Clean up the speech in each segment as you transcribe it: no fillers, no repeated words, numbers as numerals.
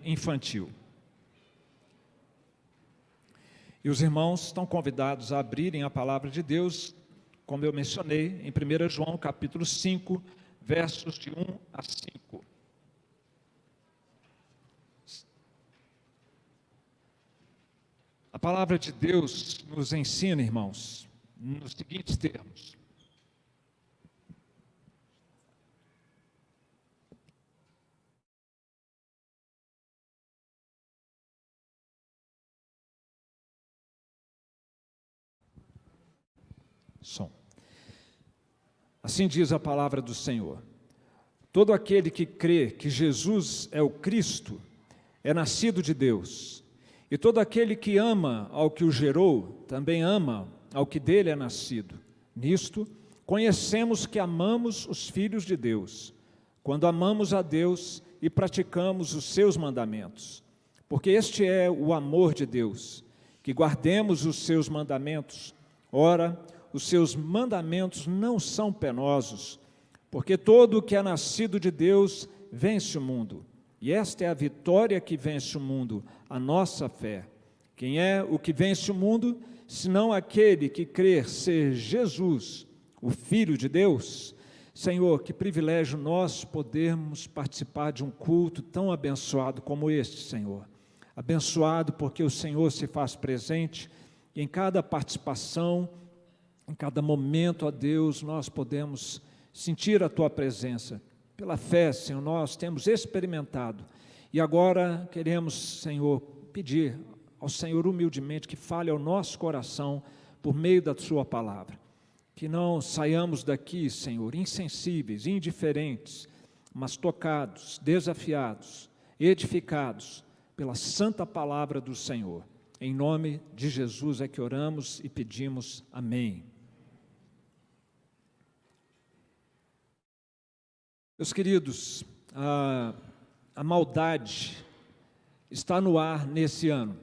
infantil. E os irmãos estão convidados a abrirem a palavra de Deus, como eu mencionei, em 1 João capítulo 5, versos de 1 a 5. A palavra de Deus nos ensina, irmãos, nos seguintes termos. Assim diz a palavra do Senhor: todo aquele que crê que Jesus é o Cristo é nascido de Deus, e todo aquele que ama ao que o gerou também ama ao que dele é nascido. Nisto conhecemos que amamos os filhos de Deus, quando amamos a Deus e praticamos os seus mandamentos. Porque este é o amor de Deus, que guardemos os seus mandamentos. Ora, os seus mandamentos não são penosos, porque todo o que é nascido de Deus vence o mundo. E esta é a vitória que vence o mundo, a nossa fé. Quem é o que vence o mundo, senão aquele que crer ser Jesus, o Filho de Deus? Senhor, que privilégio nós podermos participar de um culto tão abençoado como este, Senhor. Abençoado porque o Senhor se faz presente e em cada participação, em cada momento, ó Deus, nós podemos sentir a Tua presença. Pela fé, Senhor, nós temos experimentado. E agora queremos, Senhor, pedir ao Senhor humildemente que fale ao nosso coração por meio da Sua palavra. Que não saiamos daqui, Senhor, insensíveis, indiferentes, mas tocados, desafiados, edificados pela santa palavra do Senhor. Em nome de Jesus é que oramos e pedimos. Amém. Meus queridos, a maldade está no ar nesse ano.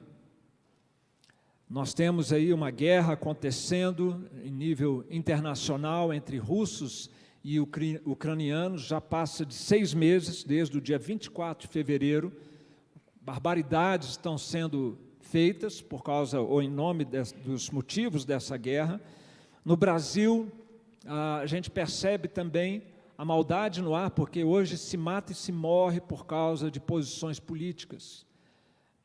Nós temos aí uma guerra acontecendo em nível internacional entre russos e ucranianos, já passa de 6 meses, desde o dia 24 de fevereiro. Barbaridades estão sendo feitas por causa ou em nome dos motivos dessa guerra. No Brasil, a gente percebe também a maldade no ar, porque hoje se mata e se morre por causa de posições políticas.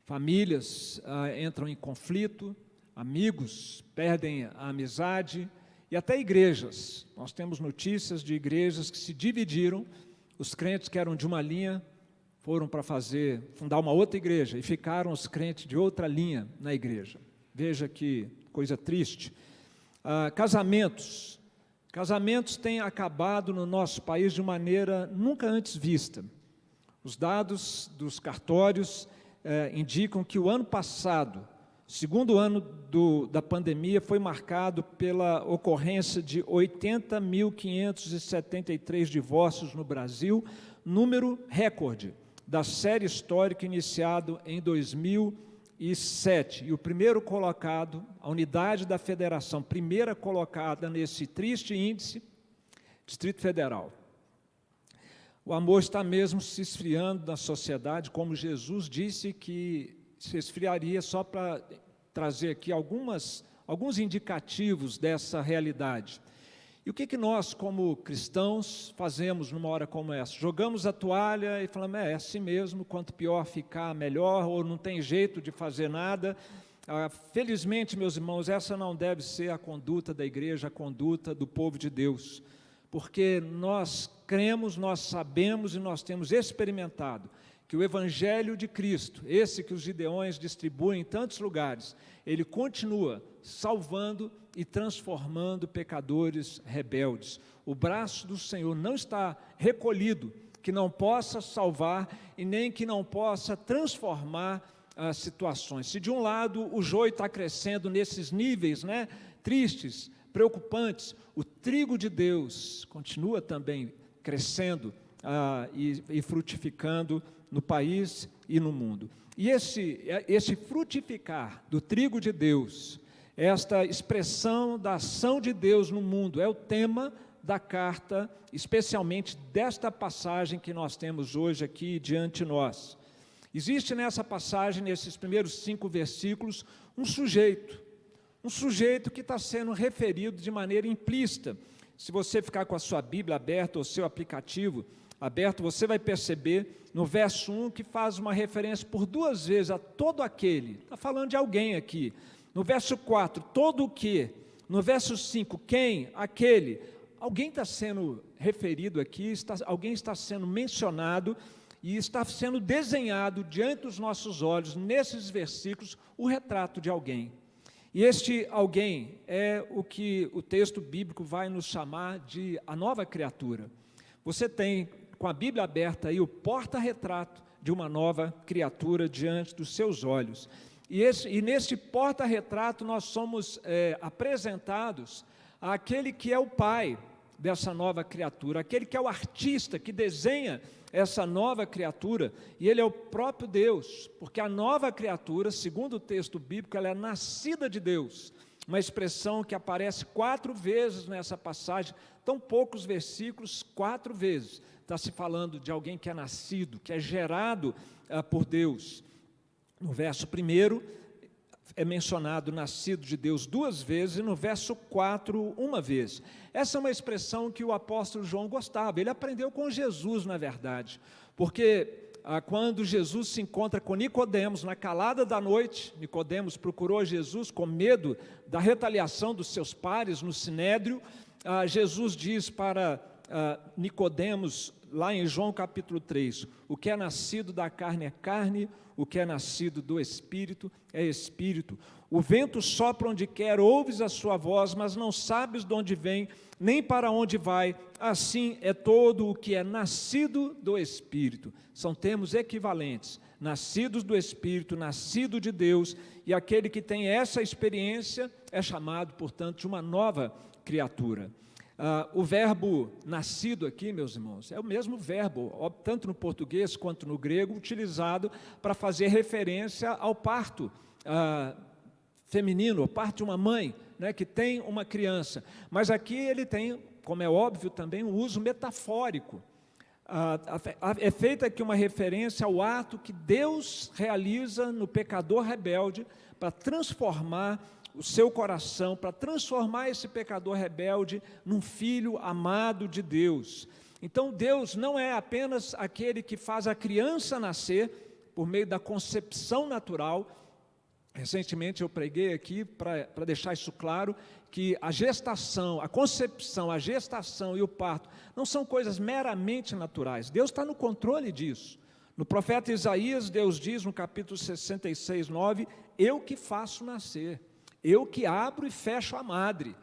Famílias entram em conflito, amigos perdem a amizade e até igrejas. Nós temos notícias de igrejas que se dividiram, os crentes que eram de uma linha foram para fundar uma outra igreja e ficaram os crentes de outra linha na igreja. Veja que coisa triste. Casamentos têm acabado no nosso país de maneira nunca antes vista. Os dados dos cartórios indicam que o ano passado, segundo ano da pandemia, foi marcado pela ocorrência de 80.573 divórcios no Brasil, número recorde da série histórica iniciado em 2007. E o primeiro colocado, a unidade da federação, primeira colocada nesse triste índice, Distrito Federal. O amor está mesmo se esfriando na sociedade, como Jesus disse que se esfriaria, só para trazer aqui alguns indicativos dessa realidade. E o que nós, como cristãos, fazemos numa hora como essa? Jogamos a toalha e falamos, é assim mesmo, quanto pior ficar, melhor, ou não tem jeito de fazer nada. Felizmente, meus irmãos, essa não deve ser a conduta da igreja, a conduta do povo de Deus, porque nós cremos, nós sabemos e nós temos experimentado que o Evangelho de Cristo, esse que os Gideões distribuem em tantos lugares, ele continua salvando e transformando pecadores rebeldes. O braço do Senhor não está recolhido, que não possa salvar e nem que não possa transformar as situações. Se de um lado o joio está crescendo nesses níveis, tristes, preocupantes, o trigo de Deus continua também crescendo e frutificando no país e no mundo. E esse frutificar do trigo de Deus, esta expressão da ação de Deus no mundo, é o tema da carta, especialmente desta passagem que nós temos hoje aqui diante de nós. Existe nessa passagem, nesses primeiros 5 versículos, um sujeito que está sendo referido de maneira implícita. Se você ficar com a sua Bíblia aberta, ou seu aplicativo aberto, você vai perceber no verso 1 que faz uma referência por 2 vezes a todo aquele. Está falando de alguém aqui. No verso 4, todo o que. No verso 5, quem? Aquele. Alguém está sendo referido aqui, alguém está sendo mencionado e está sendo desenhado diante dos nossos olhos, nesses versículos, o retrato de alguém. E este alguém é o que o texto bíblico vai nos chamar de a nova criatura. Você tem, com a Bíblia aberta aí, o porta-retrato de uma nova criatura diante dos seus olhos. E neste porta-retrato nós somos apresentados àquele que é o pai dessa nova criatura, aquele que é o artista que desenha essa nova criatura, e ele é o próprio Deus, porque a nova criatura, segundo o texto bíblico, ela é nascida de Deus, uma expressão que aparece 4 vezes nessa passagem, tão poucos versículos, 4 vezes, está se falando de alguém que é nascido, que é gerado por Deus. No verso 1 é mencionado nascido de Deus 2 vezes, e no verso 4, 1 vez. Essa é uma expressão que o apóstolo João gostava, ele aprendeu com Jesus, na verdade, porque quando Jesus se encontra com Nicodemos, na calada da noite, Nicodemos procurou Jesus com medo da retaliação dos seus pares no Sinédrio, Jesus diz para Nicodemos, lá em João capítulo 3, o que é nascido da carne é carne, o que é nascido do Espírito é Espírito. O vento sopra onde quer, ouves a sua voz, mas não sabes de onde vem, nem para onde vai. Assim é todo o que é nascido do Espírito. São termos equivalentes. Nascidos do Espírito, nascido de Deus, e aquele que tem essa experiência é chamado, portanto, de uma nova criatura. O verbo nascido aqui, meus irmãos, é o mesmo verbo, tanto no português quanto no grego, utilizado para fazer referência ao parto feminino, ao parto de uma mãe, né, que tem uma criança. Mas aqui ele tem, como é óbvio também, um uso metafórico. É feita aqui uma referência ao ato que Deus realiza no pecador rebelde para transformar o seu coração, para transformar esse pecador rebelde num filho amado de Deus. Então Deus não é apenas aquele que faz a criança nascer por meio da concepção natural. Recentemente eu preguei aqui para deixar isso claro, que a gestação, a concepção, a gestação e o parto não são coisas meramente naturais. Deus está no controle disso. No profeta Isaías, Deus diz no capítulo 66, 9, eu que faço nascer. Eu que abro e fecho a madre.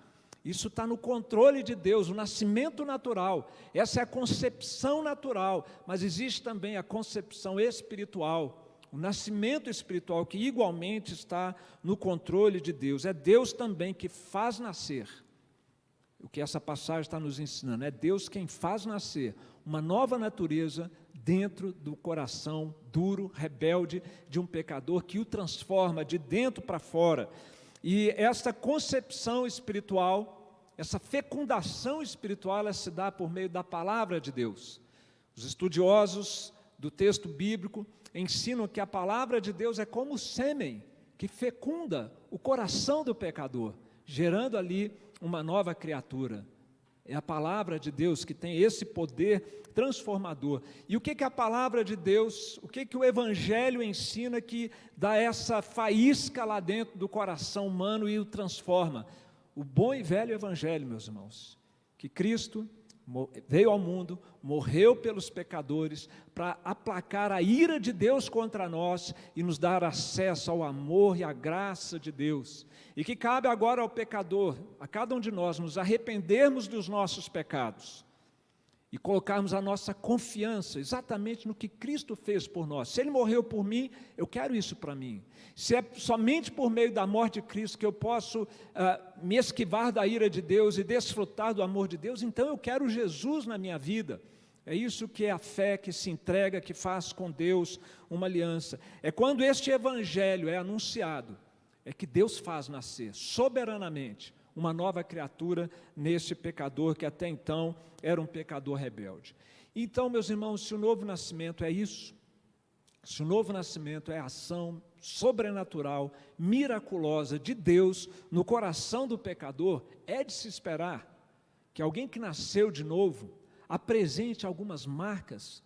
Isso está no controle de Deus, o nascimento natural. Essa é a concepção natural, mas existe também a concepção espiritual, o nascimento espiritual, que igualmente está no controle de Deus. É Deus também que faz nascer. O que essa passagem está nos ensinando, é Deus quem faz nascer uma nova natureza dentro do coração duro, rebelde de um pecador, que o transforma de dentro para fora. E esta concepção espiritual, essa fecundação espiritual, ela se dá por meio da palavra de Deus. Os estudiosos do texto bíblico ensinam que a palavra de Deus é como o sêmen que fecunda o coração do pecador, gerando ali uma nova criatura. É a palavra de Deus que tem esse poder transformador. E o que a palavra de Deus, o que o Evangelho ensina que dá essa faísca lá dentro do coração humano e o transforma? O bom e velho Evangelho, meus irmãos, que Cristo veio ao mundo, morreu pelos pecadores, para aplacar a ira de Deus contra nós e nos dar acesso ao amor e à graça de Deus. E que cabe agora ao pecador, a cada um de nós, nos arrependermos dos nossos pecados e colocarmos a nossa confiança exatamente no que Cristo fez por nós. Se Ele morreu por mim, eu quero isso para mim. Se é somente por meio da morte de Cristo que eu posso me esquivar da ira de Deus e desfrutar do amor de Deus, então eu quero Jesus na minha vida. É isso que é a fé que se entrega, que faz com Deus uma aliança. É quando este Evangelho é anunciado, é que Deus faz nascer soberanamente uma nova criatura nesse pecador que até então era um pecador rebelde. Então, meus irmãos, se o novo nascimento é isso, Se o novo nascimento é a ação sobrenatural, miraculosa de Deus no coração do pecador, é de se esperar que alguém que nasceu de novo apresente algumas marcas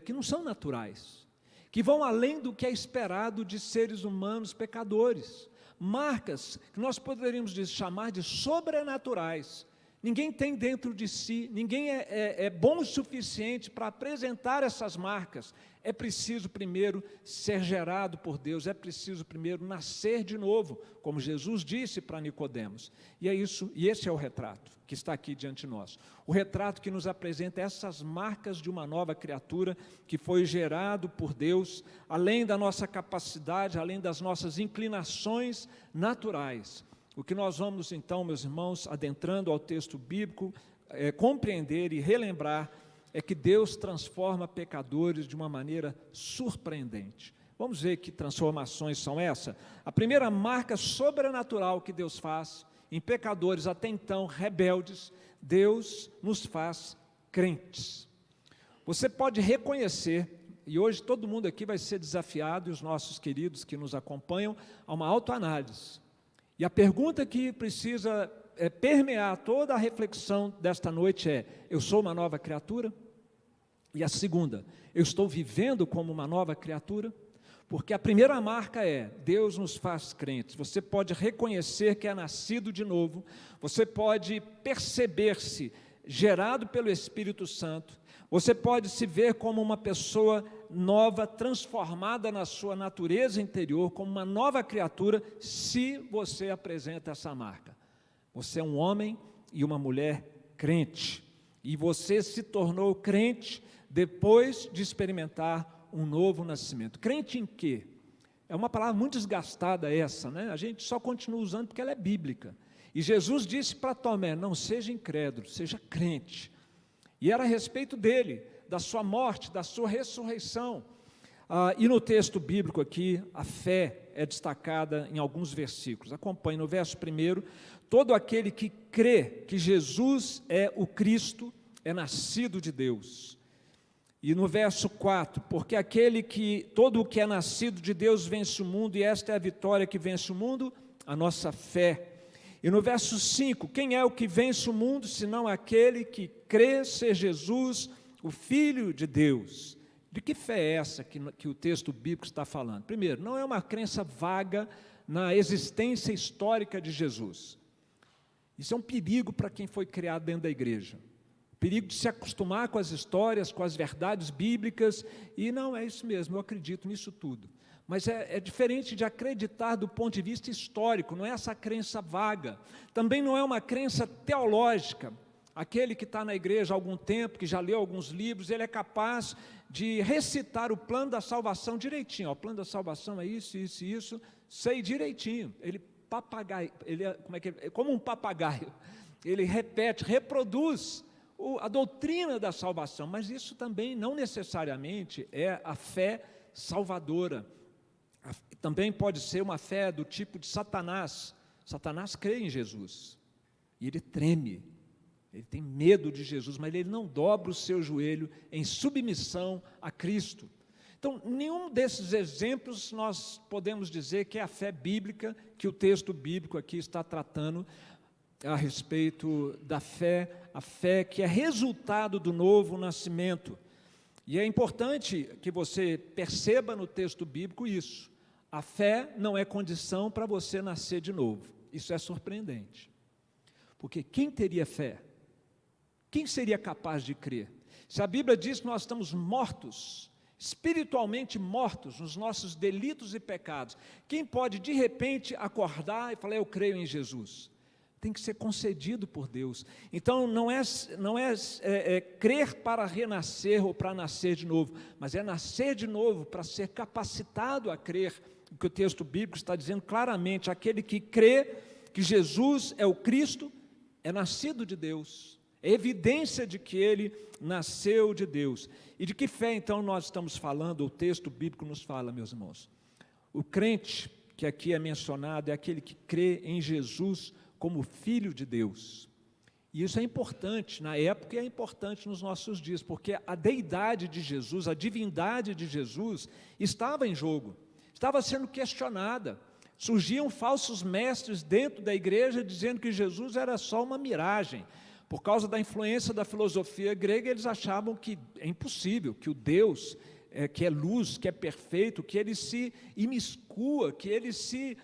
que não são naturais, que vão além do que é esperado de seres humanos pecadores, marcas que nós poderíamos chamar de sobrenaturais. Ninguém tem dentro de si, ninguém é bom o suficiente para apresentar essas marcas. É preciso primeiro ser gerado por Deus, é preciso primeiro nascer de novo, como Jesus disse para Nicodemos. E é isso, e esse é o retrato que está aqui diante de nós. O retrato que nos apresenta essas marcas de uma nova criatura que foi gerado por Deus, além da nossa capacidade, além das nossas inclinações naturais. O que nós vamos então, meus irmãos, adentrando ao texto bíblico, compreender e relembrar é que Deus transforma pecadores de uma maneira surpreendente. Vamos ver que transformações são essas? A primeira marca sobrenatural que Deus faz em pecadores até então rebeldes, Deus nos faz crentes. Você pode reconhecer, e hoje todo mundo aqui vai ser desafiado, e os nossos queridos que nos acompanham, a uma autoanálise. E a pergunta que precisa permear toda a reflexão desta noite é: eu sou uma nova criatura? E a segunda, eu estou vivendo como uma nova criatura? Porque a primeira marca é: Deus nos faz crentes. Você pode reconhecer que é nascido de novo, você pode perceber-se gerado pelo Espírito Santo, você pode se ver como uma pessoa nova, transformada na sua natureza interior, como uma nova criatura, se você apresenta essa marca. Você é um homem e uma mulher crente, e você se tornou crente depois de experimentar um novo nascimento. Crente em quê? É uma palavra muito desgastada essa, né? A gente só continua usando porque ela é bíblica. E Jesus disse para Tomé: não seja incrédulo, seja crente. E era a respeito dele, da sua morte, da sua ressurreição. E no texto bíblico aqui, a fé é destacada em alguns versículos. Acompanhe no verso 1: todo aquele que crê que Jesus é o Cristo é nascido de Deus. E no verso 4: porque todo o que é nascido de Deus vence o mundo, e esta é a vitória que vence o mundo, a nossa fé. E no verso 5, quem é o que vence o mundo, senão aquele que crê ser Jesus, o Filho de Deus? De que fé é essa que o texto bíblico está falando? Primeiro, não é uma crença vaga na existência histórica de Jesus. Isso é um perigo para quem foi criado dentro da igreja. O perigo de se acostumar com as histórias, com as verdades bíblicas, e não é isso mesmo, eu acredito nisso tudo. Mas é diferente de acreditar do ponto de vista histórico, não é essa crença vaga. Também não é uma crença teológica. Aquele que está na igreja há algum tempo, que já leu alguns livros, ele é capaz de recitar o plano da salvação direitinho. O plano da salvação é isso, isso e isso, sei direitinho. Ele é como um papagaio. Ele repete, reproduz a doutrina da salvação, mas isso também não necessariamente é a fé salvadora. Também pode ser uma fé do tipo de Satanás. Satanás crê em Jesus e ele treme, ele tem medo de Jesus, mas ele não dobra o seu joelho em submissão a Cristo. Então, nenhum desses exemplos nós podemos dizer que é a fé bíblica que o texto bíblico aqui está tratando a respeito da fé, a fé que é resultado do novo nascimento. E é importante que você perceba no texto bíblico isso. A fé não é condição para você nascer de novo. Isso é surpreendente. Porque quem teria fé? Quem seria capaz de crer? Se a Bíblia diz que nós estamos mortos, espiritualmente mortos nos nossos delitos e pecados, quem pode de repente acordar e falar: eu creio em Jesus? Tem que ser concedido por Deus. Então não é crer para renascer ou para nascer de novo, mas é nascer de novo para ser capacitado a crer. O que o texto bíblico está dizendo claramente: aquele que crê que Jesus é o Cristo é nascido de Deus, é evidência de que ele nasceu de Deus. E de que fé então nós estamos falando? O texto bíblico nos fala, meus irmãos. O crente que aqui é mencionado é aquele que crê em Jesus como Filho de Deus. E isso é importante na época e é importante nos nossos dias, porque a deidade de Jesus, a divindade de Jesus estava em jogo, estava sendo questionada. Surgiam falsos mestres dentro da igreja dizendo que Jesus era só uma miragem. Por causa da influência da filosofia grega, eles achavam que é impossível, que o Deus, que é luz, que é perfeito, que ele se imiscua, que ele se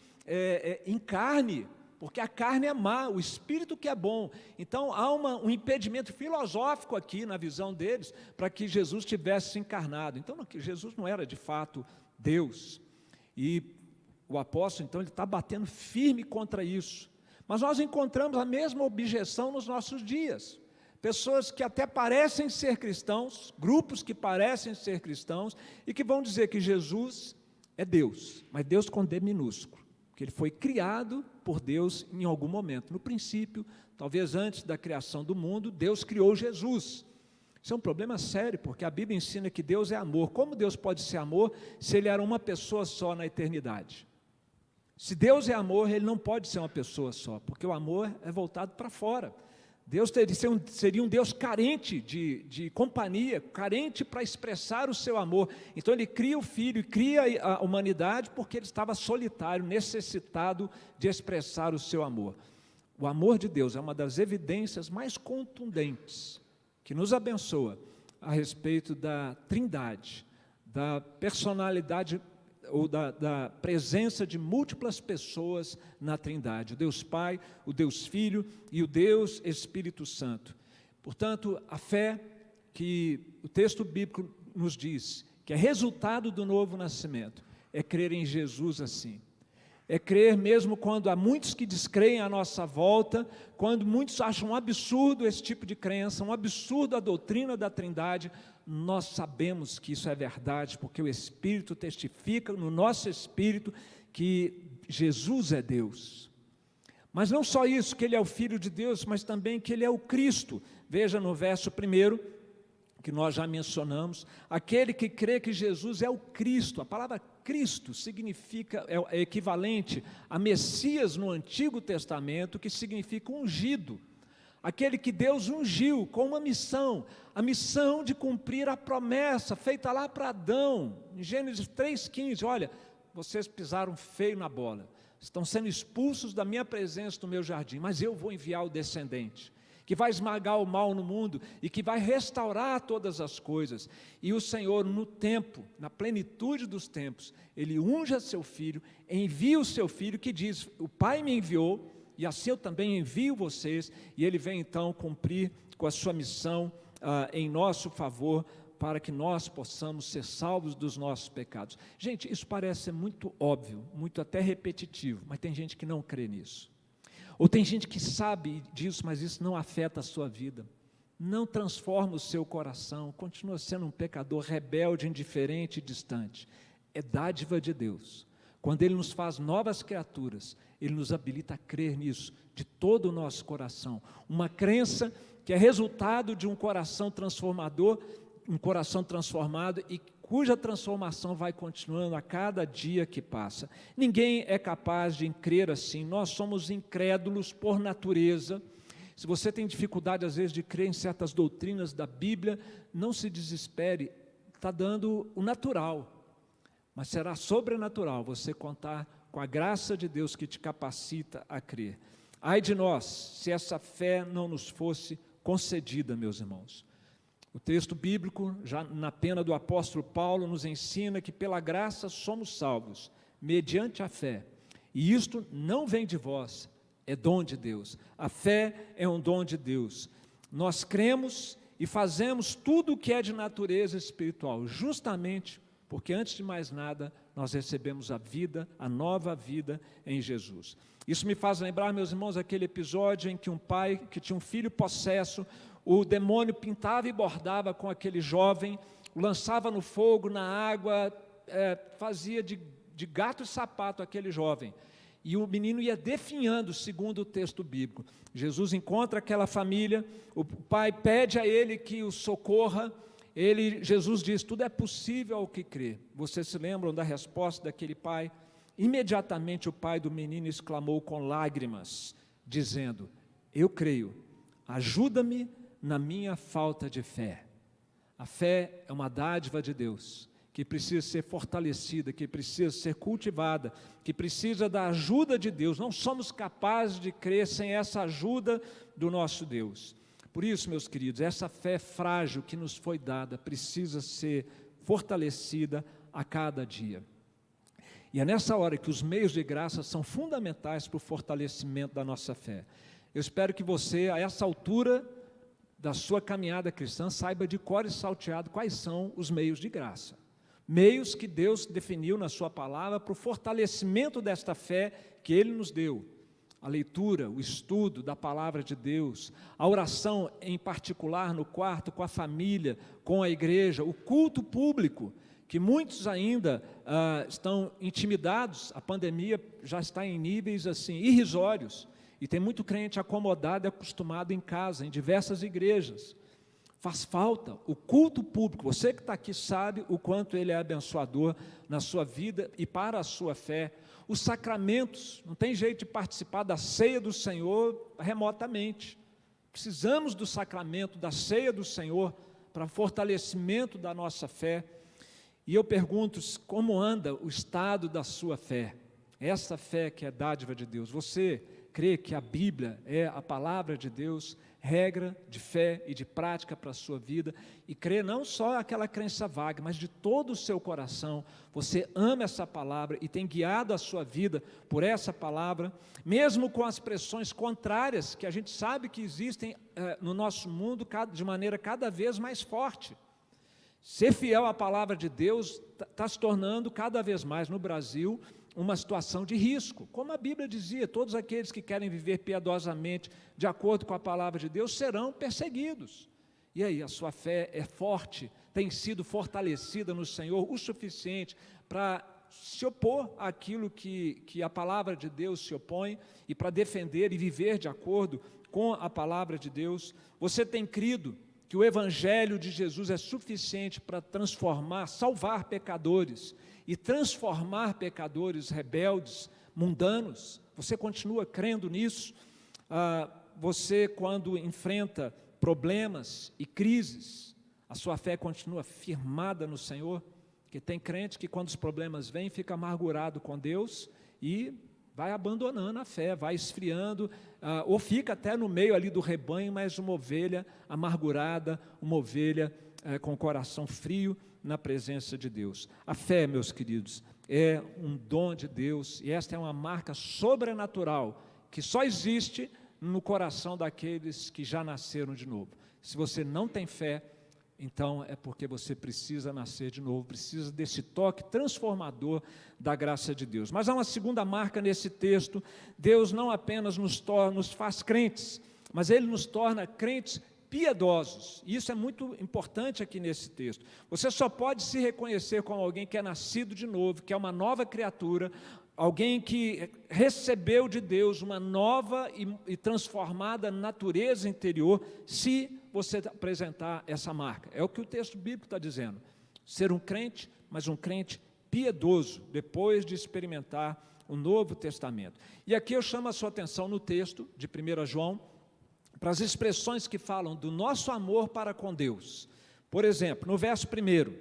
encarne, porque a carne é má, o espírito que é bom. Então há um impedimento filosófico aqui na visão deles, para que Jesus tivesse se encarnado. Então Jesus não era de fato Deus. E o apóstolo, então, ele está batendo firme contra isso. Mas nós encontramos a mesma objeção nos nossos dias. Pessoas que até parecem ser cristãos, grupos que parecem ser cristãos, e que vão dizer que Jesus é Deus, mas Deus com D minúsculo, que ele foi criado por Deus em algum momento. No princípio, talvez antes da criação do mundo, Deus criou Jesus. Isso é um problema sério, porque a Bíblia ensina que Deus é amor. Como Deus pode ser amor se ele era uma pessoa só na eternidade? Se Deus é amor, ele não pode ser uma pessoa só, porque o amor é voltado para fora. Deus seria um Deus carente de companhia, carente para expressar o seu amor. Então ele cria o Filho e cria a humanidade porque ele estava solitário, necessitado de expressar o seu amor. O amor de Deus é uma das evidências mais contundentes que nos abençoa a respeito da Trindade, da personalidade ou da presença de múltiplas pessoas na Trindade, o Deus Pai, o Deus Filho e o Deus Espírito Santo. Portanto, a fé que o texto bíblico nos diz, que é resultado do novo nascimento, é crer em Jesus assim. É crer mesmo quando há muitos que descreem à nossa volta, quando muitos acham um absurdo esse tipo de crença, um absurdo a doutrina da Trindade, nós sabemos que isso é verdade, porque o Espírito testifica no nosso espírito que Jesus é Deus. Mas não só isso, que Ele é o Filho de Deus, mas também que Ele é o Cristo. Veja no verso 1, que nós já mencionamos, aquele que crê que Jesus é o Cristo. A palavra Cristo significa, é equivalente a Messias no Antigo Testamento, que significa ungido. Aquele que Deus ungiu com uma missão, a missão de cumprir a promessa feita lá para Adão, em Gênesis 3,15, olha, vocês pisaram feio na bola, estão sendo expulsos da minha presença no meu jardim, mas eu vou enviar o descendente, que vai esmagar o mal no mundo e que vai restaurar todas as coisas. E o Senhor, no tempo, na plenitude dos tempos, Ele unge a seu Filho, envia o seu Filho, que diz, o Pai me enviou, e assim eu também envio vocês, e Ele vem então cumprir com a sua missão em nosso favor, para que nós possamos ser salvos dos nossos pecados. Gente, isso parece ser muito óbvio, muito até repetitivo, mas tem gente que não crê nisso. Ou tem gente que sabe disso, mas isso não afeta a sua vida, não transforma o seu coração, continua sendo um pecador rebelde, indiferente e distante. É dádiva de Deus. Quando Ele nos faz novas criaturas, Ele nos habilita a crer nisso, de todo o nosso coração. Uma crença que é resultado de um coração transformador, um coração transformado e cuja transformação vai continuando a cada dia que passa. Ninguém é capaz de crer assim, nós somos incrédulos por natureza. Se você tem dificuldade às vezes de crer em certas doutrinas da Bíblia, não se desespere, está dando o natural. Mas será sobrenatural você contar com a graça de Deus que te capacita a crer. Ai de nós, se essa fé não nos fosse concedida, meus irmãos. O texto bíblico, já na pena do apóstolo Paulo, nos ensina que pela graça somos salvos, mediante a fé. E isto não vem de vós, é dom de Deus. A fé é um dom de Deus. Nós cremos e fazemos tudo o que é de natureza espiritual, justamente porque antes de mais nada, nós recebemos a vida, a nova vida em Jesus. Isso me faz lembrar, meus irmãos, aquele episódio em que um pai que tinha um filho possesso, o demônio pintava e bordava com aquele jovem, o lançava no fogo, na água, fazia de gato e sapato aquele jovem. E o menino ia definhando, segundo o texto bíblico. Jesus encontra aquela família, o pai pede a ele que o socorra. Jesus diz, tudo é possível ao que crê. Vocês se lembram da resposta daquele pai? Imediatamente o pai do menino exclamou com lágrimas, dizendo, eu creio, ajuda-me na minha falta de fé. A fé é uma dádiva de Deus, que precisa ser fortalecida, que precisa ser cultivada, que precisa da ajuda de Deus. Não somos capazes de crer sem essa ajuda do nosso Deus. Por isso, meus queridos, essa fé frágil que nos foi dada precisa ser fortalecida a cada dia. E é nessa hora que os meios de graça são fundamentais para o fortalecimento da nossa fé. Eu espero que você, a essa altura da sua caminhada cristã, saiba de cor e salteado quais são os meios de graça. Meios que Deus definiu na sua palavra para o fortalecimento desta fé que Ele nos deu. A leitura, o estudo da palavra de Deus, a oração em particular no quarto, com a família, com a igreja, o culto público, que muitos ainda estão intimidados. A pandemia já está em níveis assim irrisórios, e tem muito crente acomodado e acostumado em casa, em diversas igrejas. Faz falta o culto público. Você que está aqui sabe o quanto ele é abençoador na sua vida e para a sua fé. Os sacramentos, não tem jeito de participar da ceia do Senhor remotamente. Precisamos do sacramento, da ceia do Senhor, para fortalecimento da nossa fé. E eu pergunto, como anda o estado da sua fé? Essa fé que é dádiva de Deus. Você crê que a Bíblia é a palavra de Deus, regra de fé e de prática para a sua vida, e crê não só aquela crença vaga, mas de todo o seu coração, você ama essa palavra e tem guiado a sua vida por essa palavra, mesmo com as pressões contrárias que a gente sabe que existem no nosso mundo de maneira cada vez mais forte. Ser fiel à palavra de Deus está se tornando cada vez mais no Brasil uma situação de risco. Como a Bíblia dizia, todos aqueles que querem viver piedosamente de acordo com a palavra de Deus serão perseguidos. E aí, a sua fé é forte, tem sido fortalecida no Senhor o suficiente para se opor àquilo que a palavra de Deus se opõe e para defender e viver de acordo com a palavra de Deus. Você tem crido que o Evangelho de Jesus é suficiente para transformar, salvar pecadores e transformar pecadores rebeldes, mundanos? Você continua crendo nisso? Você, quando enfrenta problemas e crises, a sua fé continua firmada no Senhor? Porque tem crente que quando os problemas vêm, fica amargurado com Deus e vai abandonando a fé, vai esfriando, ou fica até no meio ali do rebanho, mas uma ovelha amargurada, uma ovelha com o coração frio na presença de Deus. A fé, meus queridos, é um dom de Deus, e esta é uma marca sobrenatural, que só existe no coração daqueles que já nasceram de novo. Se você não tem fé, então é porque você precisa nascer de novo, precisa desse toque transformador da graça de Deus. Mas há uma segunda marca nesse texto: Deus não apenas nos faz crentes, mas Ele nos torna crentes piedosos. E isso é muito importante aqui nesse texto. Você só pode se reconhecer como alguém que é nascido de novo, que é uma nova criatura, alguém que recebeu de Deus uma nova e transformada natureza interior, se você apresentar essa marca. É o que o texto bíblico está dizendo. Ser um crente, mas um crente piedoso, depois de experimentar o Novo Testamento. E aqui eu chamo a sua atenção no texto de 1 João, para as expressões que falam do nosso amor para com Deus. Por exemplo, no verso 1,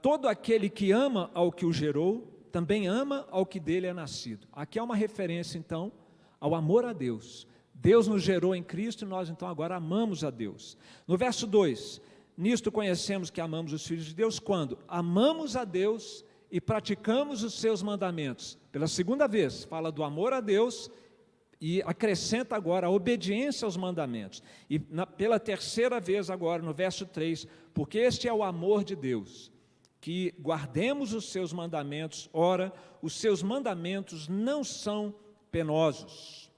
todo aquele que ama ao que o gerou, também ama ao que dele é nascido. Aqui é uma referência, então, ao amor a Deus. Deus nos gerou em Cristo e nós, então, agora amamos a Deus. No verso 2, nisto conhecemos que amamos os filhos de Deus, quando amamos a Deus e praticamos os seus mandamentos. Pela segunda vez, fala do amor a Deus e acrescenta agora a obediência aos mandamentos. E pela terceira vez agora, no verso 3, porque este é o amor de Deus, que guardemos os seus mandamentos. Ora, os seus mandamentos não são penosos.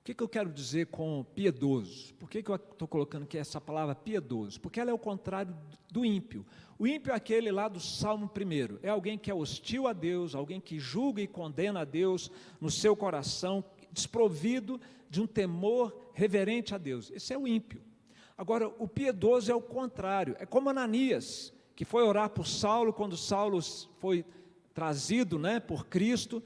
O que eu quero dizer com piedoso? Por que eu estou colocando aqui essa palavra piedoso? Porque ela é o contrário do ímpio. O ímpio é aquele lá do Salmo 1, é alguém que é hostil a Deus, alguém que julga e condena a Deus no seu coração, desprovido de um temor reverente a Deus. Esse é o ímpio. Agora, o piedoso é o contrário, é como Ananias, que foi orar por Saulo, quando Saulo foi trazido por Cristo,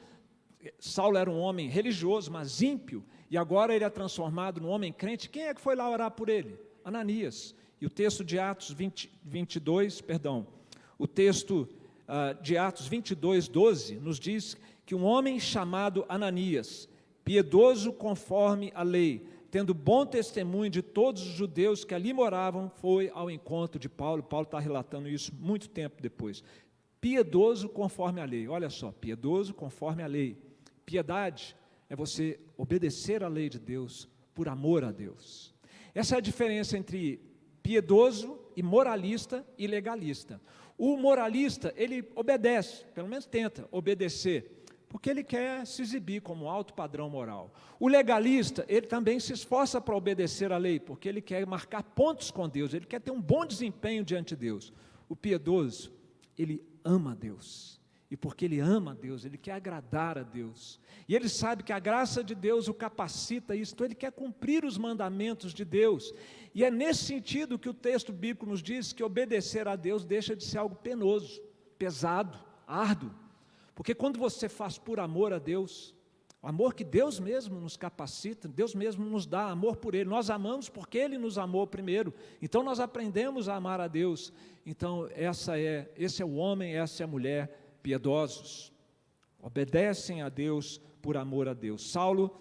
Saulo era um homem religioso, mas ímpio, e agora ele é transformado num homem crente. Quem é que foi lá orar por ele? Ananias. E o texto de Atos 22, o texto de Atos 22, 12, nos diz que um homem chamado Ananias, piedoso conforme a lei, tendo bom testemunho de todos os judeus que ali moravam, foi ao encontro de Paulo. Paulo está relatando isso muito tempo depois. Piedoso conforme a lei. Olha só, piedoso conforme a lei. Piedade é você obedecer à lei de Deus por amor a Deus. Essa é a diferença entre piedoso e moralista e legalista. O moralista, ele obedece, pelo menos tenta obedecer, porque ele quer se exibir como alto padrão moral. O legalista, ele também se esforça para obedecer à lei, porque ele quer marcar pontos com Deus, ele quer ter um bom desempenho diante de Deus. O piedoso, ele ama a Deus, e porque ele ama a Deus, ele quer agradar a Deus, e ele sabe que a graça de Deus o capacita a isso, então ele quer cumprir os mandamentos de Deus, e é nesse sentido que o texto bíblico nos diz que obedecer a Deus deixa de ser algo penoso, pesado, árduo, porque quando você faz por amor a Deus, o amor que Deus mesmo nos capacita, Deus mesmo nos dá amor por Ele, nós amamos porque Ele nos amou primeiro, então nós aprendemos a amar a Deus. Então esse é o homem, essa é a mulher piedosos, obedecem a Deus por amor a Deus. Saulo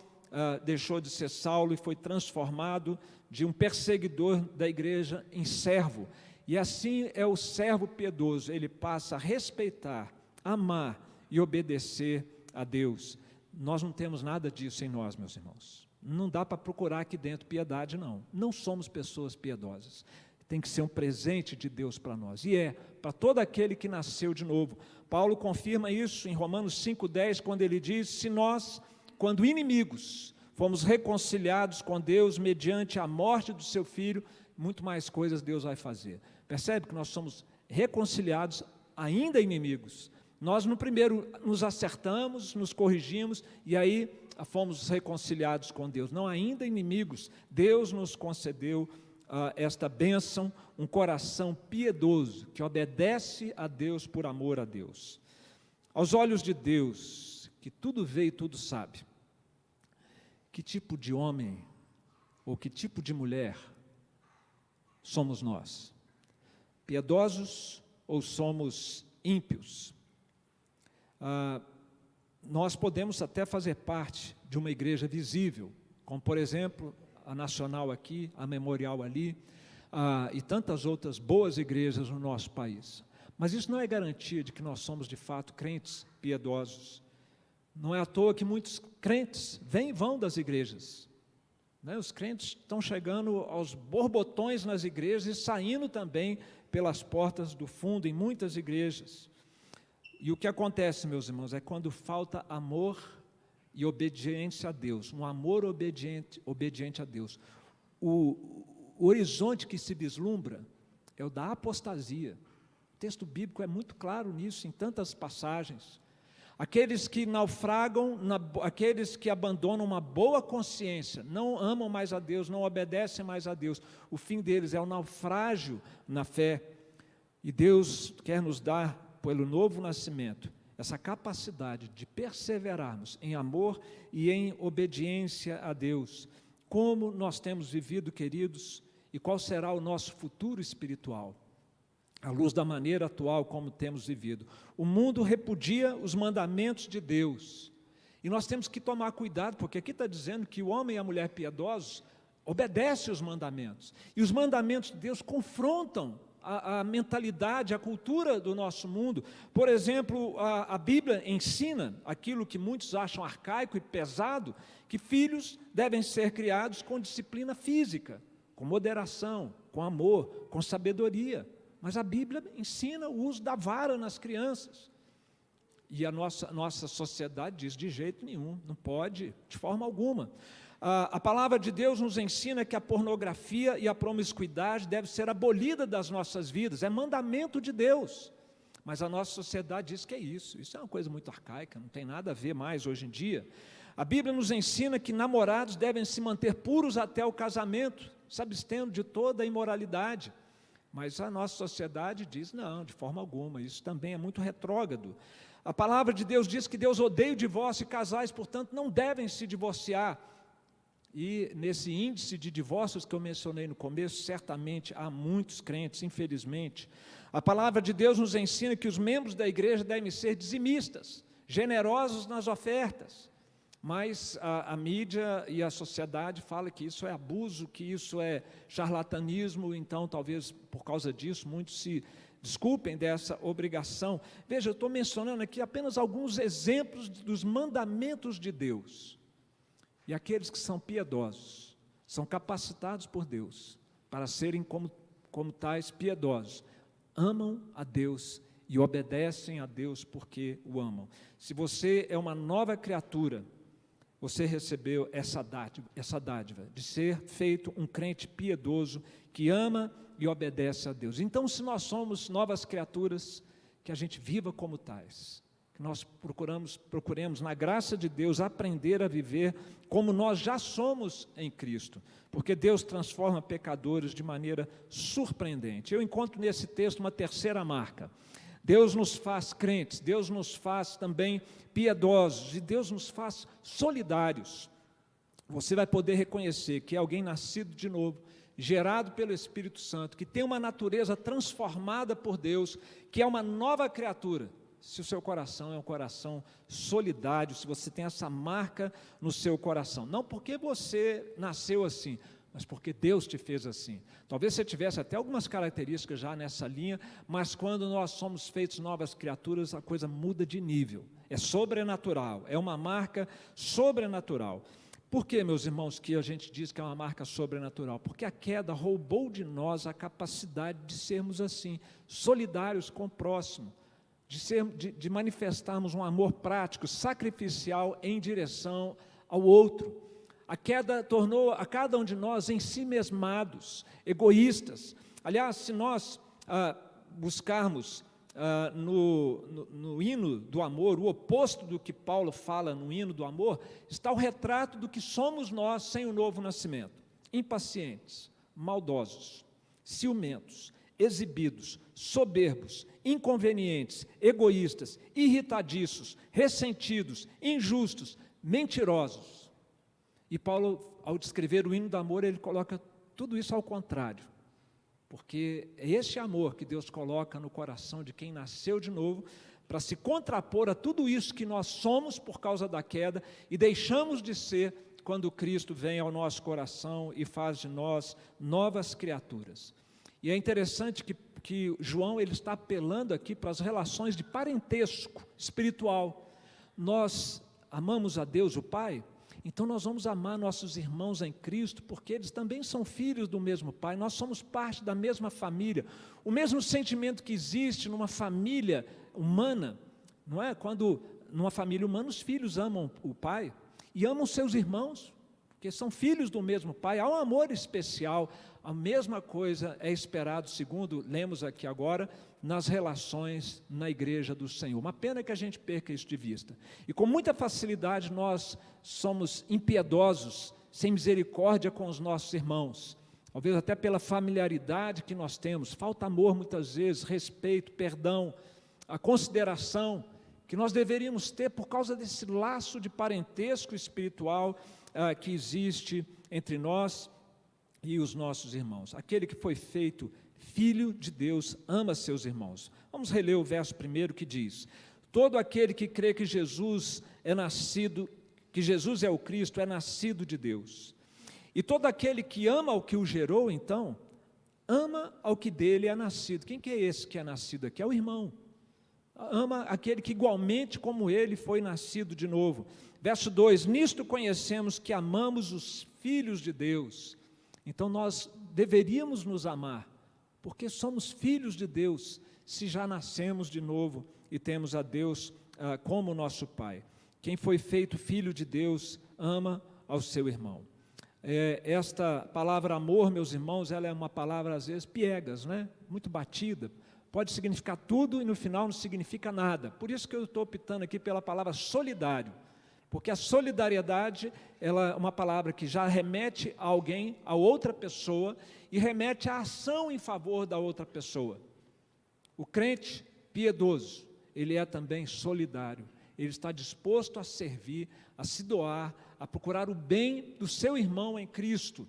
deixou de ser Saulo e foi transformado de um perseguidor da igreja em servo, e assim é o servo piedoso, ele passa a respeitar, amar e obedecer a Deus. Nós não temos nada disso em nós, meus irmãos. Não dá para procurar aqui dentro piedade, não. Não somos pessoas piedosas. Tem que ser um presente de Deus para nós. E para todo aquele que nasceu de novo. Paulo confirma isso em Romanos 5,10, quando ele diz: se nós, quando inimigos, fomos reconciliados com Deus mediante a morte do seu Filho, muito mais coisas Deus vai fazer. Percebe que nós somos reconciliados ainda inimigos. Nós no primeiro nos acertamos, nos corrigimos e aí fomos reconciliados com Deus. Não, ainda inimigos, Deus nos concedeu esta bênção, um coração piedoso, que obedece a Deus por amor a Deus. Aos olhos de Deus, que tudo vê e tudo sabe, que tipo de homem ou que tipo de mulher somos nós? Piedosos ou somos ímpios? Nós podemos até fazer parte de uma igreja visível, como por exemplo a Nacional aqui, a Memorial ali, e tantas outras boas igrejas no nosso país. Mas isso não é garantia de que nós somos de fato crentes piedosos. Não é à toa que muitos crentes vêm e vão das igrejas, né? Os crentes estão chegando aos borbotões nas igrejas e saindo também pelas portas do fundo em muitas igrejas. E o que acontece, meus irmãos, é quando falta amor e obediência a Deus, um amor obediente a Deus. O horizonte que se vislumbra é o da apostasia. O texto bíblico é muito claro nisso, em tantas passagens. Aqueles que naufragam, aqueles que abandonam uma boa consciência, não amam mais a Deus, não obedecem mais a Deus, o fim deles é o naufrágio na fé. E Deus quer nos dar, pelo novo nascimento, essa capacidade de perseverarmos em amor e em obediência a Deus. Como nós temos vivido, queridos, e qual será o nosso futuro espiritual, à luz da maneira atual como temos vivido? O mundo repudia os mandamentos de Deus, e nós temos que tomar cuidado, porque aqui está dizendo que o homem e a mulher piedosos obedecem os mandamentos, e os mandamentos de Deus confrontam a mentalidade, a cultura do nosso mundo. Por exemplo, a Bíblia ensina aquilo que muitos acham arcaico e pesado, que filhos devem ser criados com disciplina física, com moderação, com amor, com sabedoria. Mas a Bíblia ensina o uso da vara nas crianças. E a nossa sociedade diz: de jeito nenhum, não pode, de forma alguma. A palavra de Deus nos ensina que a pornografia e a promiscuidade devem ser abolidas das nossas vidas, é mandamento de Deus, mas a nossa sociedade diz que é isso é uma coisa muito arcaica, não tem nada a ver mais hoje em dia. A Bíblia nos ensina que namorados devem se manter puros até o casamento, se abstendo de toda a imoralidade. Mas a nossa sociedade diz, não, de forma alguma, isso também é muito retrógrado. A palavra de Deus diz que Deus odeia o divórcio e casais, portanto, não devem se divorciar. E nesse índice de divórcios que eu mencionei no começo, certamente há muitos crentes, infelizmente. A palavra de Deus nos ensina que os membros da igreja devem ser dizimistas, generosos nas ofertas. Mas a mídia e a sociedade falam que isso é abuso, que isso é charlatanismo, então talvez por causa disso muitos se desculpem dessa obrigação. Veja, eu estou mencionando aqui apenas alguns exemplos dos mandamentos de Deus. E aqueles que são piedosos, são capacitados por Deus para serem como tais piedosos, amam a Deus e obedecem a Deus porque o amam. Se você é uma nova criatura, você recebeu essa dádiva de ser feito um crente piedoso que ama e obedece a Deus. Então, se nós somos novas criaturas, que a gente viva como tais, que nós procuremos na graça de Deus aprender a viver como nós já somos em Cristo, porque Deus transforma pecadores de maneira surpreendente. Eu encontro nesse texto uma terceira marca. Deus nos faz crentes, Deus nos faz também piedosos e Deus nos faz solidários. Você vai poder reconhecer que é alguém nascido de novo, gerado pelo Espírito Santo, que tem uma natureza transformada por Deus, que é uma nova criatura. Se o seu coração é um coração solidário, se você tem essa marca no seu coração, não porque você nasceu assim, mas porque Deus te fez assim. Talvez você tivesse até algumas características já nessa linha, mas quando nós somos feitos novas criaturas, a coisa muda de nível. É sobrenatural, é uma marca sobrenatural. Por que, meus irmãos, que a gente diz que é uma marca sobrenatural? Porque a queda roubou de nós a capacidade de sermos assim, solidários com o próximo, de manifestarmos um amor prático, sacrificial em direção ao outro. A queda tornou a cada um de nós ensimesmados, egoístas. Aliás, se nós buscarmos no hino do amor, o oposto do que Paulo fala no hino do amor, está o retrato do que somos nós sem o novo nascimento: impacientes, maldosos, ciumentos, exibidos, soberbos, inconvenientes, egoístas, irritadiços, ressentidos, injustos, mentirosos. E Paulo, ao descrever o hino do amor, ele coloca tudo isso ao contrário, porque é esse amor que Deus coloca no coração de quem nasceu de novo, para se contrapor a tudo isso que nós somos por causa da queda e deixamos de ser quando Cristo vem ao nosso coração e faz de nós novas criaturas. E é interessante que João ele está apelando aqui para as relações de parentesco espiritual. Nós amamos a Deus, o Pai, então nós vamos amar nossos irmãos em Cristo, porque eles também são filhos do mesmo Pai, nós somos parte da mesma família. O mesmo sentimento que existe numa família humana, não é? Quando numa família humana os filhos amam o pai e amam seus irmãos, porque são filhos do mesmo Pai, há um amor especial. A mesma coisa é esperado, segundo lemos aqui agora, nas relações na igreja do Senhor. Uma pena que a gente perca isso de vista. E com muita facilidade nós somos impiedosos, sem misericórdia com os nossos irmãos. Talvez até pela familiaridade que nós temos, falta amor muitas vezes, respeito, perdão, a consideração que nós deveríamos ter por causa desse laço de parentesco espiritual que existe entre nós e os nossos irmãos. Aquele que foi feito filho de Deus ama seus irmãos. Vamos reler o verso primeiro que diz: todo aquele que crê que Jesus é nascido, que Jesus é o Cristo, é nascido de Deus. E todo aquele que ama ao que o gerou, então, ama ao que dele é nascido. Quem que é esse que é nascido aqui? É o irmão. Ama aquele que igualmente como ele foi nascido de novo. Verso 2, nisto conhecemos que amamos os filhos de Deus. Então nós deveríamos nos amar, porque somos filhos de Deus, se já nascemos de novo e temos a Deus como nosso Pai. Quem foi feito filho de Deus, ama ao seu irmão. Esta palavra amor, meus irmãos, ela é uma palavra às vezes piegas, né? Muito batida. Pode significar tudo e no final não significa nada. Por isso que eu estou optando aqui pela palavra solidário, Porque a solidariedade, ela é uma palavra que já remete a alguém, a outra pessoa, e remete à ação em favor da outra pessoa. O crente piedoso, ele é também solidário. Ele está disposto a servir, a se doar, a procurar o bem do seu irmão em Cristo.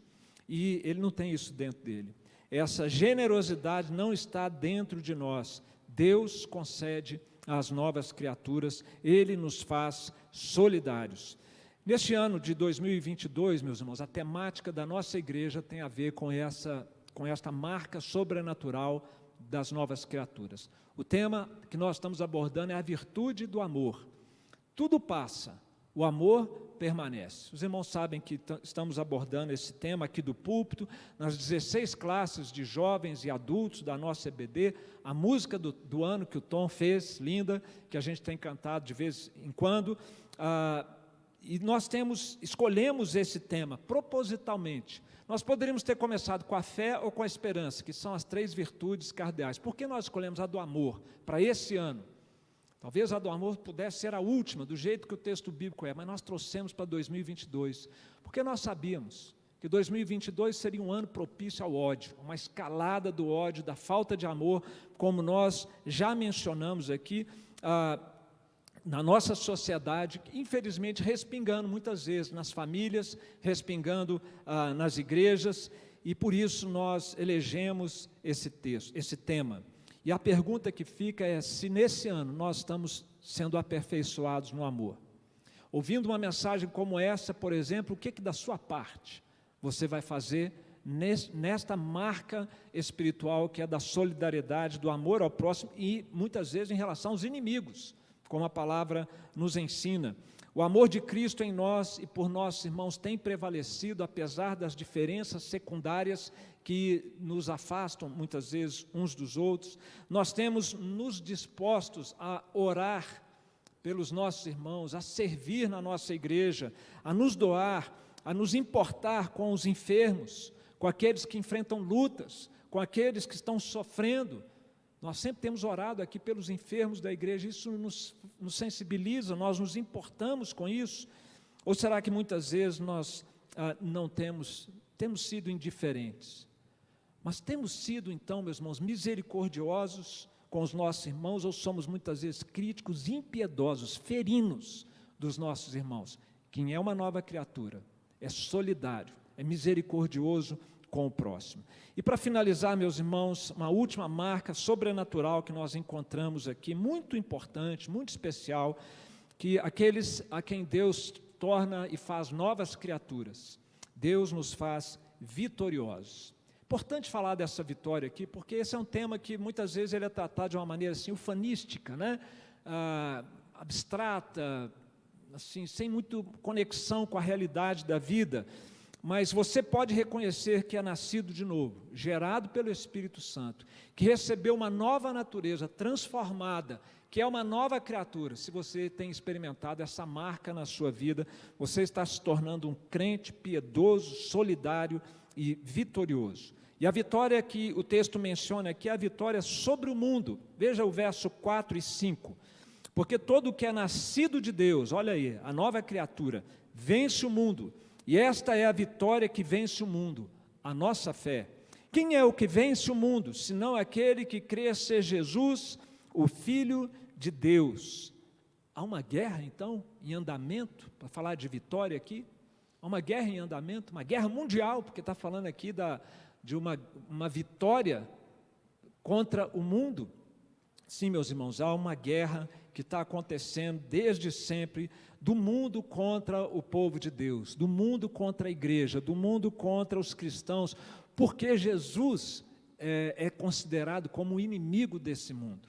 E ele não tem isso dentro dele. Essa generosidade não está dentro de nós. Deus concede às novas criaturas, Ele nos faz solidários. Neste ano de 2022, meus irmãos, a temática da nossa igreja tem a ver com esta marca sobrenatural das novas criaturas. O tema que nós estamos abordando é a virtude do amor. Tudo passa, o amor permanece. Os irmãos sabem que estamos abordando esse tema aqui do púlpito, nas 16 classes de jovens e adultos da nossa EBD, a música do ano que o Tom fez, linda, que a gente tem cantado de vez em quando, e nós escolhemos esse tema propositalmente. Nós poderíamos ter começado com a fé ou com a esperança, que são as 3 virtudes cardeais. Por que nós escolhemos a do amor para esse ano? Talvez a do amor pudesse ser a última, do jeito que o texto bíblico é, mas nós trouxemos para 2022, porque nós sabíamos que 2022 seria um ano propício ao ódio, uma escalada do ódio, da falta de amor, como nós já mencionamos aqui, na nossa sociedade, infelizmente respingando muitas vezes nas famílias, respingando nas igrejas, e por isso nós elegemos esse tema. E a pergunta que fica é se nesse ano nós estamos sendo aperfeiçoados no amor. Ouvindo uma mensagem como essa, por exemplo, o que da sua parte você vai fazer nesta marca espiritual que é da solidariedade, do amor ao próximo e muitas vezes em relação aos inimigos, como a palavra nos ensina. O amor de Cristo em nós e por nossos irmãos tem prevalecido, apesar das diferenças secundárias que nos afastam muitas vezes uns dos outros. Nós temos nos dispostos a orar pelos nossos irmãos, a servir na nossa igreja, a nos doar, a nos importar com os enfermos, com aqueles que enfrentam lutas, com aqueles que estão sofrendo. Nós sempre temos orado aqui pelos enfermos da igreja, isso nos sensibiliza, nós nos importamos com isso. Ou será que muitas vezes nós não temos sido indiferentes? Mas temos sido, então, meus irmãos, misericordiosos com os nossos irmãos, ou somos muitas vezes críticos, impiedosos, ferinos dos nossos irmãos? Quem é uma nova criatura é solidário, é misericordioso com o próximo. E para finalizar, meus irmãos, uma última marca sobrenatural que nós encontramos aqui, muito importante, muito especial, que aqueles a quem Deus torna e faz novas criaturas, Deus nos faz vitoriosos. Importante falar dessa vitória aqui, porque esse é um tema que muitas vezes ele é tratado de uma maneira assim ufanística, né? Abstrata, assim, sem muito conexão com a realidade da vida. Mas você pode reconhecer que é nascido de novo, gerado pelo Espírito Santo, que recebeu uma nova natureza transformada, que é uma nova criatura. Se você tem experimentado essa marca na sua vida, você está se tornando um crente piedoso, solidário e vitorioso. E a vitória que o texto menciona aqui é a vitória sobre o mundo. Veja o verso 4 e 5. Porque todo o que é nascido de Deus, olha aí, a nova criatura, vence o mundo. E esta é a vitória que vence o mundo, a nossa fé. Quem é o que vence o mundo, senão aquele que crê ser Jesus, o Filho de Deus? Há uma guerra, então, em andamento, para falar de vitória aqui? Há uma guerra em andamento, uma guerra mundial, porque está falando aqui de uma vitória contra o mundo. Sim, meus irmãos, há uma guerra que está acontecendo desde sempre, do mundo contra o povo de Deus, do mundo contra a igreja, do mundo contra os cristãos, porque Jesus é considerado como o inimigo desse mundo.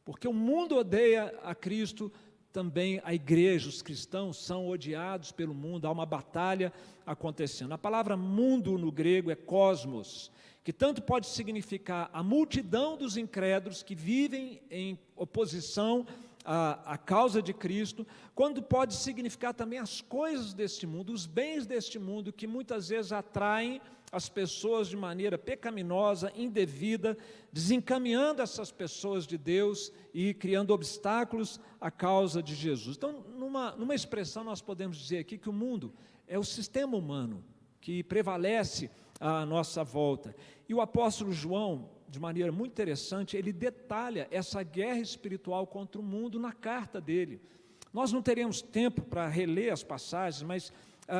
Porque o mundo odeia a Cristo, também a igreja, os cristãos são odiados pelo mundo, há uma batalha acontecendo. A palavra mundo no grego é cosmos, que tanto pode significar a multidão dos incrédulos que vivem em oposição à causa de Cristo, quando pode significar também as coisas deste mundo, os bens deste mundo, que muitas vezes atraem as pessoas de maneira pecaminosa, indevida, desencaminhando essas pessoas de Deus e criando obstáculos à causa de Jesus. Então, numa expressão, nós podemos dizer aqui que o mundo é o sistema humano que prevalece à nossa volta. E o apóstolo João, de maneira muito interessante, ele detalha essa guerra espiritual contra o mundo na carta dele. Nós não teremos tempo para reler as passagens, mas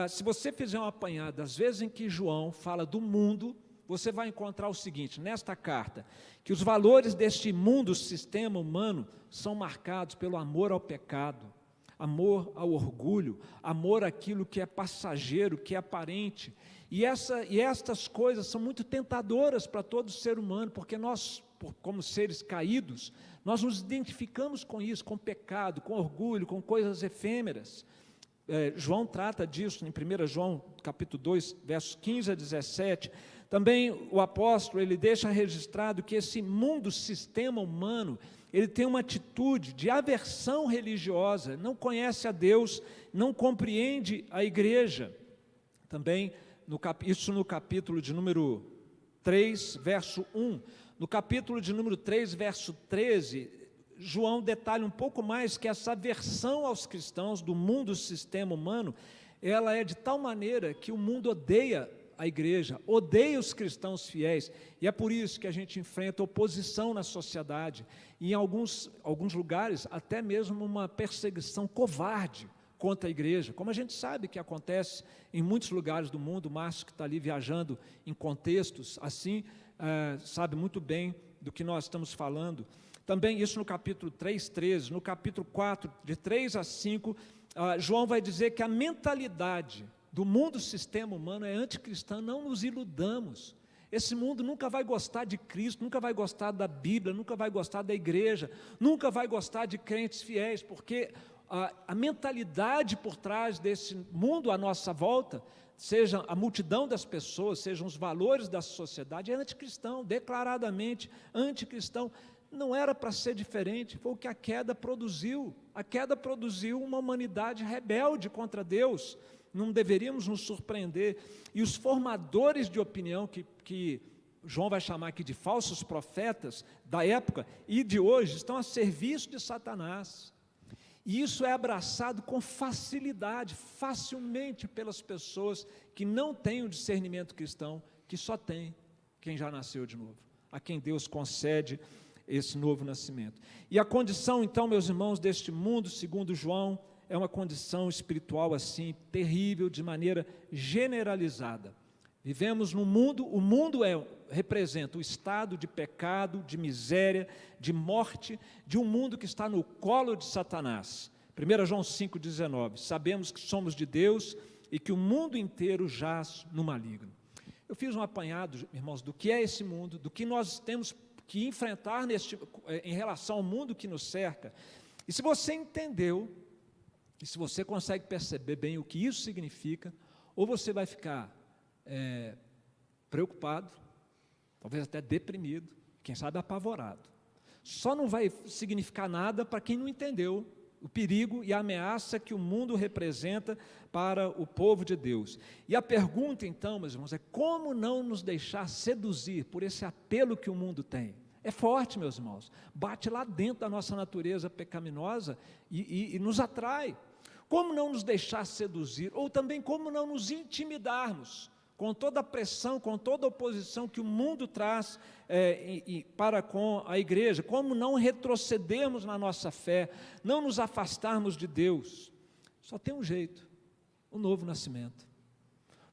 se você fizer um apanhado das vezes em que João fala do mundo, você vai encontrar o seguinte, nesta carta, que os valores deste mundo, sistema humano, são marcados pelo amor ao pecado, amor ao orgulho, amor àquilo que é passageiro, que é aparente. E estas coisas são muito tentadoras para todo ser humano, porque nós, como seres caídos, nós nos identificamos com isso, com pecado, com orgulho, com coisas efêmeras. João trata disso em 1 João, capítulo 2, versos 15 a 17. Também o apóstolo, ele deixa registrado que esse mundo, sistema humano, ele tem uma atitude de aversão religiosa, não conhece a Deus, não compreende a igreja. Também, isso no capítulo de número 3, verso 1. No capítulo de número 3, verso 13, João detalha um pouco mais que essa aversão aos cristãos do mundo, sistema humano, ela é de tal maneira que o mundo odeia a igreja, odeia os cristãos fiéis, e é por isso que a gente enfrenta oposição na sociedade, e em alguns lugares até mesmo uma perseguição covarde contra a igreja, como a gente sabe que acontece em muitos lugares do mundo. O Márcio, que está ali viajando em contextos assim, sabe muito bem do que nós estamos falando. Também isso no capítulo 3, 13, no capítulo 4, de 3 a 5, João vai dizer que a mentalidade do mundo, sistema humano, é anticristã. Não nos iludamos. Esse mundo nunca vai gostar de Cristo, nunca vai gostar da Bíblia, nunca vai gostar da igreja, nunca vai gostar de crentes fiéis, porque a mentalidade por trás desse mundo à nossa volta, seja a multidão das pessoas, sejam os valores da sociedade, é anticristão, declaradamente anticristão. Não era para ser diferente, foi o que a queda produziu. A queda produziu uma humanidade rebelde contra Deus. Não deveríamos nos surpreender. E os formadores de opinião, que João vai chamar aqui de falsos profetas da época e de hoje, estão a serviço de Satanás. E isso é abraçado com facilidade, facilmente pelas pessoas que não têm o discernimento cristão, que só tem quem já nasceu de novo, a quem Deus concede esse novo nascimento. E a condição, então, meus irmãos, deste mundo, segundo João, é uma condição espiritual assim, terrível, de maneira generalizada. Vivemos num mundo, o mundo representa o estado de pecado, de miséria, de morte, de um mundo que está no colo de Satanás. 1 João 5,19, sabemos que somos de Deus e que o mundo inteiro jaz no maligno. Eu fiz um apanhado, irmãos, do que é esse mundo, do que nós temos que enfrentar em relação ao mundo que nos cerca. E se você entendeu, e se você consegue perceber bem o que isso significa, ou você vai ficar preocupado, talvez até deprimido, quem sabe apavorado. Só não vai significar nada para quem não entendeu o perigo e a ameaça que o mundo representa para o povo de Deus. E a pergunta então, meus irmãos, é como não nos deixar seduzir por esse apelo que o mundo tem? É forte, meus irmãos, bate lá dentro da nossa natureza pecaminosa e nos atrai. Como não nos deixar seduzir, ou também como não nos intimidarmos com toda a pressão, com toda a oposição que o mundo traz para com a igreja, como não retrocedermos na nossa fé, não nos afastarmos de Deus. Só tem um jeito, o novo nascimento.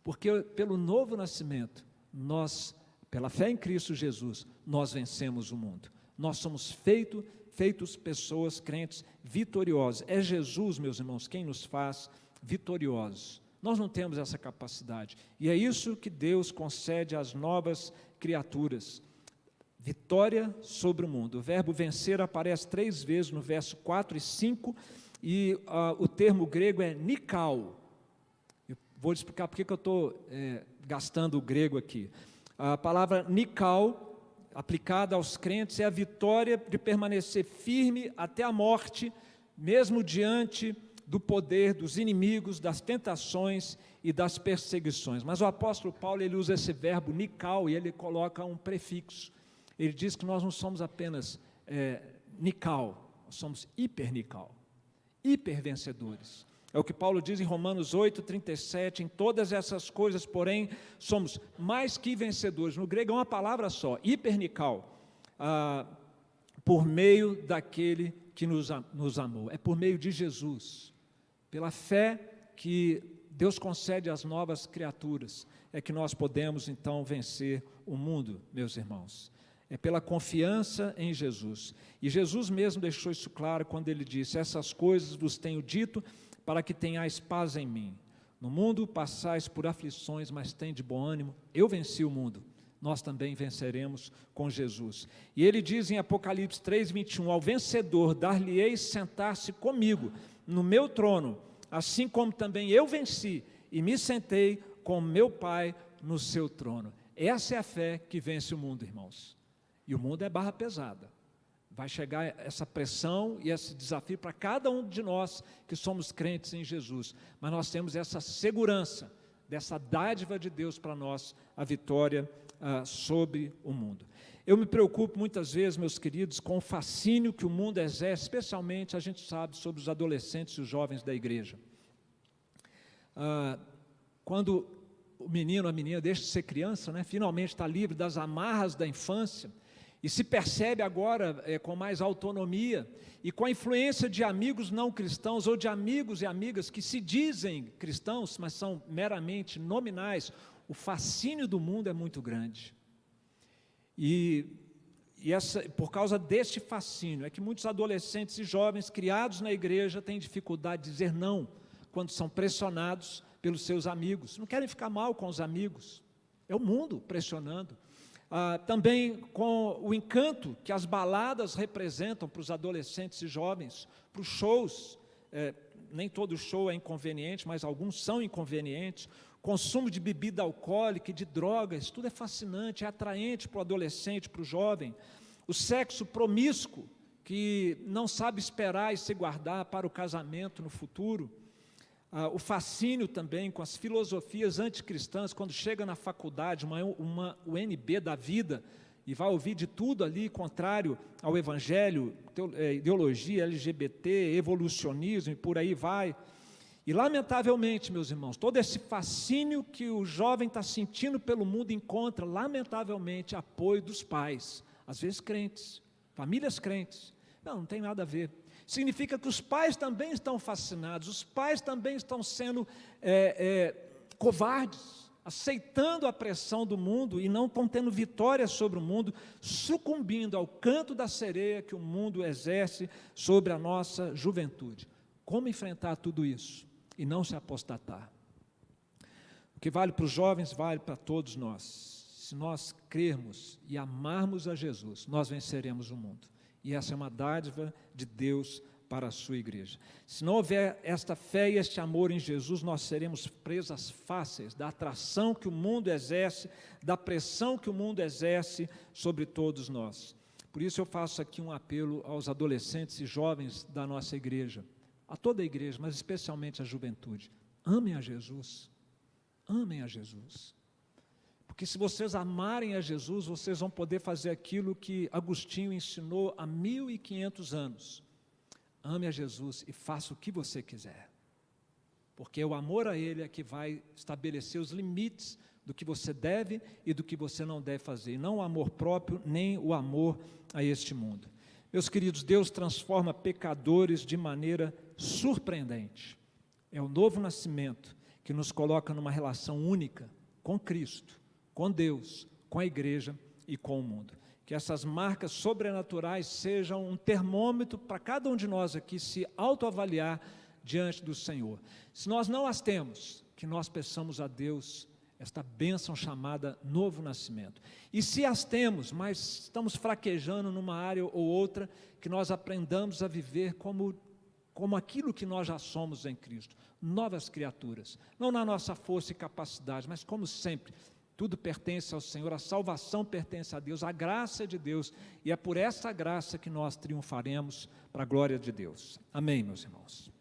Porque pelo novo nascimento, nós, pela fé em Cristo Jesus, nós vencemos o mundo. Nós somos feitos pessoas crentes vitoriosas. É Jesus, meus irmãos, quem nos faz vitoriosos. Nós não temos essa capacidade. E é isso que Deus concede às novas criaturas. Vitória sobre o mundo. O verbo vencer aparece 3 vezes no verso 4 e 5, e o termo grego é nikao. Eu vou explicar por que eu estou gastando o grego aqui. A palavra nikao, aplicada aos crentes, é a vitória de permanecer firme até a morte, mesmo diante do poder dos inimigos, das tentações e das perseguições. Mas o apóstolo Paulo, ele usa esse verbo nikao e ele coloca um prefixo. Ele diz que nós não somos apenas nikao, nós somos hipernikao, hipervencedores. É o que Paulo diz em Romanos 8:37, em todas essas coisas, porém, somos mais que vencedores. No grego é uma palavra só, hipernikao, por meio daquele que nos amou. É por meio de Jesus, pela fé que Deus concede às novas criaturas, é que nós podemos então vencer o mundo, meus irmãos. É pela confiança em Jesus. E Jesus mesmo deixou isso claro quando ele disse: essas coisas vos tenho dito para que tenhais paz em mim. No mundo passais por aflições, mas tende bom ânimo, eu venci o mundo. Nós também venceremos com Jesus. E ele diz em Apocalipse 3:21, ao vencedor dar-lhe-ei sentar-se comigo no meu trono, assim como também eu venci e me sentei com meu Pai no seu trono. Essa é a fé que vence o mundo, irmãos. E o mundo é barra pesada. Vai chegar essa pressão e esse desafio para cada um de nós que somos crentes em Jesus. Mas nós temos essa segurança, dessa dádiva de Deus para nós, a vitória sobre o mundo. Eu me preocupo muitas vezes, meus queridos, com o fascínio que o mundo exerce, especialmente, a gente sabe, sobre os adolescentes e os jovens da igreja. Quando o menino, a menina deixa de ser criança, né, finalmente está livre das amarras da infância, e se percebe agora com mais autonomia, e com a influência de amigos não cristãos, ou de amigos e amigas que se dizem cristãos, mas são meramente nominais, o fascínio do mundo é muito grande. E por causa deste fascínio, é que muitos adolescentes e jovens criados na igreja têm dificuldade de dizer não, quando são pressionados pelos seus amigos. Não querem ficar mal com os amigos, é o mundo pressionando. Também com o encanto que as baladas representam para os adolescentes e jovens, para os shows, nem todo show é inconveniente, mas alguns são inconvenientes. Consumo de bebida alcoólica e de drogas, tudo é fascinante, é atraente para o adolescente, para o jovem. O sexo promíscuo, que não sabe esperar e se guardar para o casamento no futuro. O fascínio também com as filosofias anticristãs, quando chega na faculdade, uma UNB da vida, e vai ouvir de tudo ali, contrário ao Evangelho, ideologia LGBT, evolucionismo, e por aí vai. E lamentavelmente, meus irmãos, todo esse fascínio que o jovem está sentindo pelo mundo encontra, lamentavelmente, apoio dos pais, às vezes crentes, famílias crentes. Não tem nada a ver. Significa que os pais também estão fascinados, os pais também estão sendo covardes, aceitando a pressão do mundo e não estão tendo vitória sobre o mundo, sucumbindo ao canto da sereia que o mundo exerce sobre a nossa juventude. Como enfrentar tudo isso e não se apostatar? O que vale para os jovens, vale para todos nós. Se nós crermos e amarmos a Jesus, nós venceremos o mundo. E essa é uma dádiva de Deus para a sua igreja. Se não houver esta fé e este amor em Jesus, nós seremos presas fáceis da atração que o mundo exerce, da pressão que o mundo exerce sobre todos nós. Por isso eu faço aqui um apelo aos adolescentes e jovens da nossa igreja, a toda a igreja, mas especialmente a juventude. Amem a Jesus. Amem a Jesus. Porque se vocês amarem a Jesus, vocês vão poder fazer aquilo que Agostinho ensinou há 1500 anos. Ame a Jesus e faça o que você quiser. Porque o amor a Ele é que vai estabelecer os limites do que você deve e do que você não deve fazer. E não o amor próprio, nem o amor a este mundo. Meus queridos, Deus transforma pecadores de maneira surpreendente. É o novo nascimento que nos coloca numa relação única com Cristo, com Deus, com a igreja e com o mundo. Que essas marcas sobrenaturais sejam um termômetro para cada um de nós aqui se autoavaliar diante do Senhor. Se nós não as temos, que nós peçamos a Deus esta bênção chamada novo nascimento. E se as temos, mas estamos fraquejando numa área ou outra, que nós aprendamos a viver como aquilo que nós já somos em Cristo, novas criaturas, não na nossa força e capacidade, mas como sempre, tudo pertence ao Senhor, a salvação pertence a Deus, a graça é de Deus, e é por essa graça que nós triunfaremos para a glória de Deus. Amém, meus irmãos.